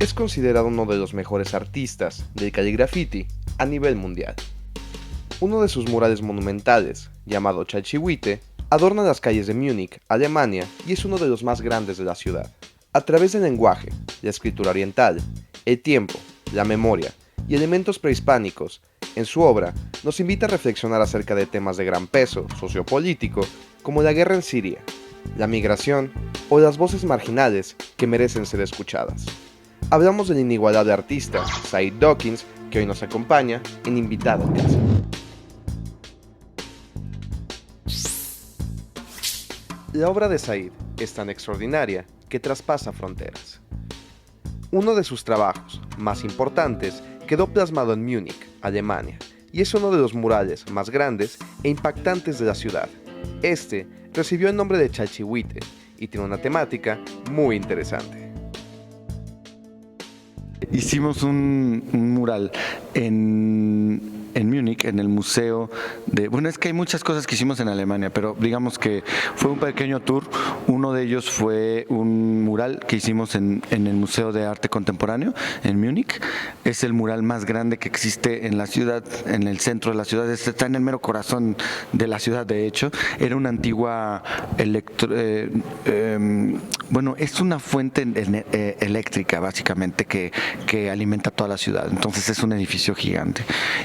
es considerado uno de los mejores artistas del caligraffiti a nivel mundial. Uno de sus murales monumentales, llamado Chalchihuite, adorna las calles de Múnich, Alemania, y es uno de los más grandes de la ciudad. A través del lenguaje, la escritura oriental, el tiempo, la memoria y elementos prehispánicos, en su obra nos invita a reflexionar acerca de temas de gran peso sociopolítico como la guerra en Siria, la migración o las voces marginales que merecen ser escuchadas. Hablamos del inigualable artista Said Dawkins, que hoy nos acompaña en Invitado a Casa. La obra de Said es tan extraordinaria que traspasa fronteras. Uno de sus trabajos más importantes quedó plasmado en Múnich, Alemania, y es uno de los murales más grandes e impactantes de la ciudad. Este recibió el nombre de Chalchihuite y tiene una temática muy interesante. Hicimos un mural en Múnich, en el museo de... Bueno, es que hay muchas cosas que hicimos en Alemania, pero digamos que fue un pequeño tour. Uno de ellos fue un mural que hicimos en el Museo de Arte Contemporáneo en Múnich. Es el mural más grande que existe en la ciudad, en el centro de la ciudad. Está en el mero corazón de la ciudad, de hecho. Era una antigua bueno, es una fuente eléctrica, básicamente, que alimenta toda la ciudad. Entonces es un edificio gigante.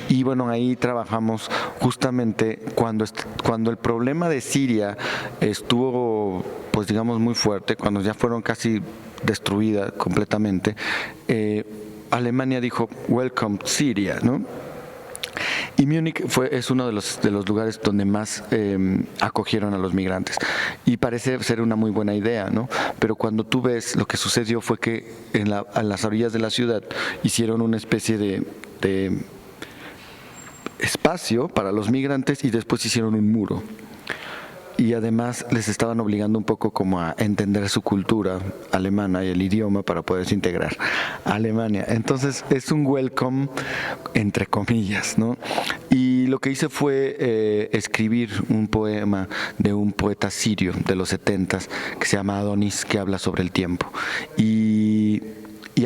Y bueno, ahí trabajamos justamente cuando el problema de Siria estuvo, pues digamos, muy fuerte, cuando ya fueron casi destruida completamente, Alemania dijo, "Welcome Syria", ¿no? Y Múnich es uno de los lugares donde más acogieron a los migrantes. Y parece ser una muy buena idea, ¿no? Pero cuando tú ves, lo que sucedió fue que a las orillas de la ciudad hicieron una especie de espacio para los migrantes y después hicieron un muro. Y además les estaban obligando un poco como a entender su cultura alemana y el idioma para poderse integrar a Alemania. Entonces es un welcome entre comillas, ¿no? Y lo que hice fue escribir un poema de un poeta sirio de los 70s que se llama Adonis, que habla sobre el tiempo. Y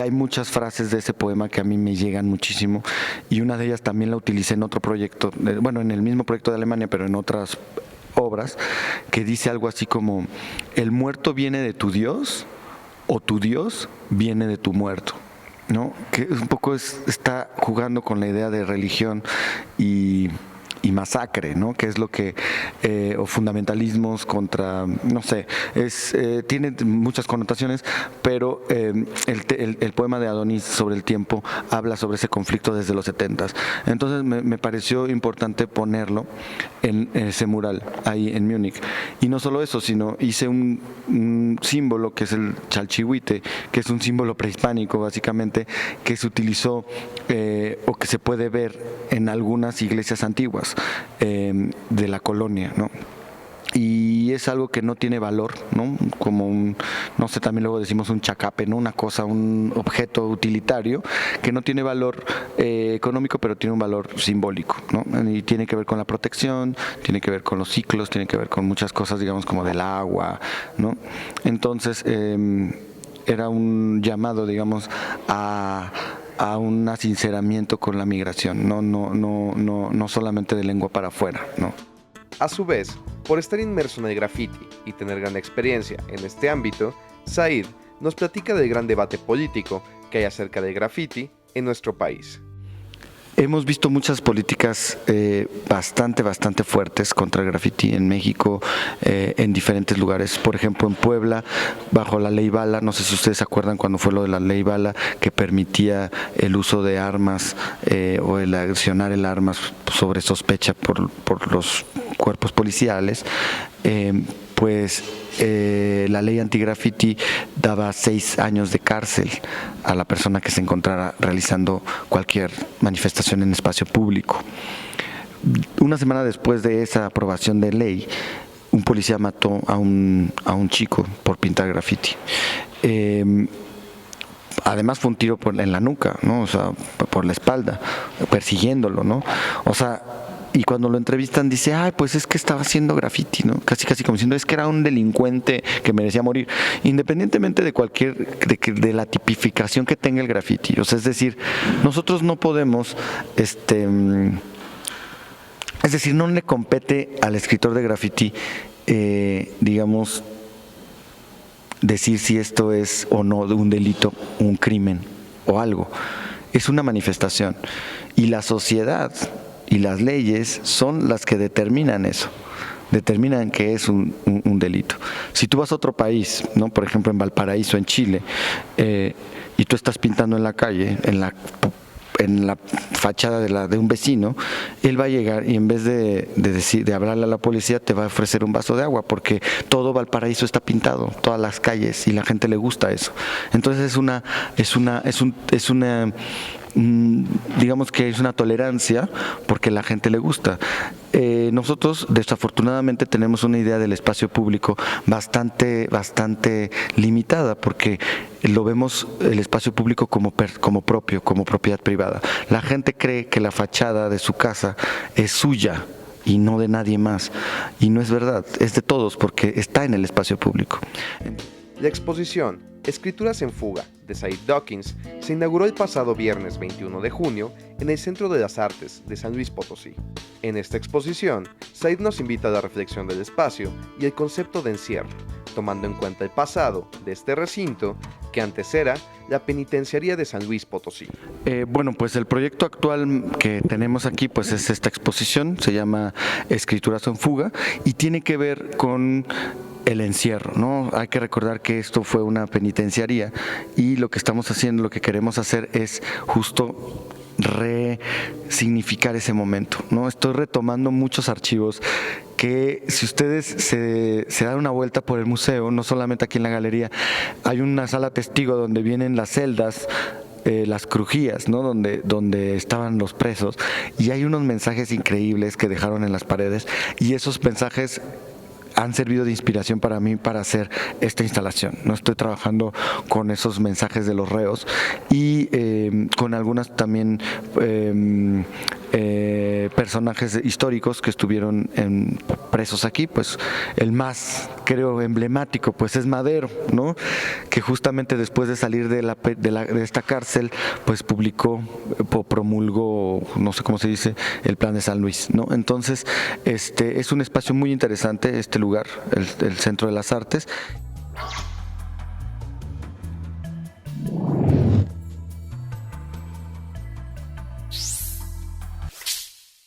hay muchas frases de ese poema que a mí me llegan muchísimo, y una de ellas también la utilicé en otro proyecto, bueno, en el mismo proyecto de Alemania, pero en otras obras, que dice algo así como: el muerto viene de tu Dios o tu Dios viene de tu muerto, ¿no? Que un poco está jugando con la idea de religión y masacre, ¿no? Que es lo que, o fundamentalismos contra, no sé, tiene muchas connotaciones, pero el poema de Adonis sobre el tiempo habla sobre ese conflicto desde los 70s. Entonces me pareció importante ponerlo en ese mural ahí en Múnich. Y no solo eso, sino hice un símbolo que es el Chalchihuite, que es un símbolo prehispánico básicamente, que se utilizó o que se puede ver en algunas iglesias antiguas de la colonia, ¿no? Y es algo que no tiene valor, ¿no? Como no sé, también luego decimos un chacape, ¿no? Una cosa, un objeto utilitario que no tiene valor económico, pero tiene un valor simbólico, ¿no? Y tiene que ver con la protección, tiene que ver con los ciclos, tiene que ver con muchas cosas, digamos, como del agua, ¿no? Entonces, era un llamado, digamos, a un sinceramiento con la migración, no solamente de lengua para afuera, ¿no? A su vez, por estar inmerso en el graffiti y tener gran experiencia en este ámbito, Said nos platica del gran debate político que hay acerca del graffiti en nuestro país. Hemos visto muchas políticas bastante fuertes contra el graffiti en México, en diferentes lugares. Por ejemplo, en Puebla, bajo la ley Bala, no sé si ustedes se acuerdan cuando fue lo de la ley Bala, que permitía el uso de armas o el accionar el armas sobre sospecha por los cuerpos policiales. Pues la ley antigraffiti daba 6 años de cárcel a la persona que se encontrara realizando cualquier manifestación en espacio público. Una semana después de esa aprobación de ley, un policía mató a un chico por pintar graffiti. Además fue un tiro en la nuca, ¿no? O sea, por la espalda, persiguiéndolo, ¿no? O sea, y cuando lo entrevistan dice, ay, pues es que estaba haciendo graffiti, ¿no? Casi como diciendo, es que era un delincuente que merecía morir, independientemente de de la tipificación que tenga el graffiti. O sea, es decir, nosotros no podemos, es decir, no le compete al escritor de graffiti, digamos, decir si esto es o no un delito, un crimen o algo. Es una manifestación y la sociedad y las leyes son las que determinan eso, determinan que es un delito. Si tú vas a otro país, ¿no? Por ejemplo en Valparaíso, en Chile, y tú estás pintando en la calle, en la fachada de un vecino, él va a llegar y en vez de hablarle a la policía te va a ofrecer un vaso de agua porque todo Valparaíso está pintado, todas las calles, y la gente le gusta eso. Entonces digamos que es una tolerancia porque la gente le gusta. Nosotros desafortunadamente tenemos una idea del espacio público bastante limitada, porque lo vemos el espacio público como propio, como propiedad privada. La gente cree que la fachada de su casa es suya y no de nadie más, y no es verdad, es de todos porque está en el espacio público. La exposición Escrituras en Fuga de Said Dawkins se inauguró el pasado viernes 21 de junio en el Centro de las Artes de San Luis Potosí. En esta exposición, Said nos invita a la reflexión del espacio y el concepto de encierro, tomando en cuenta el pasado de este recinto que antes era la penitenciaría de San Luis Potosí. Bueno, pues el proyecto actual que tenemos aquí pues es esta exposición, se llama Escrituras en Fuga y tiene que ver con el encierro, ¿no? Hay que recordar que esto fue una penitenciaría y lo que estamos haciendo, lo que queremos hacer es justo resignificar ese momento, ¿no? Estoy retomando muchos archivos que si ustedes se dan una vuelta por el museo, no solamente aquí en la galería, hay una sala testigo donde vienen las celdas, las crujías, ¿no? donde estaban los presos, y hay unos mensajes increíbles que dejaron en las paredes, y esos mensajes han servido de inspiración para mí para hacer esta instalación. No estoy trabajando con esos mensajes de los reos y con algunas también personajes históricos que estuvieron presos aquí. Pues el más, creo, emblemático pues es Madero, ¿no? Que justamente después de salir de esta cárcel pues promulgó, no sé cómo se dice, el Plan de San Luis, ¿no? Entonces es un espacio muy interesante este lugar, el Centro de las Artes.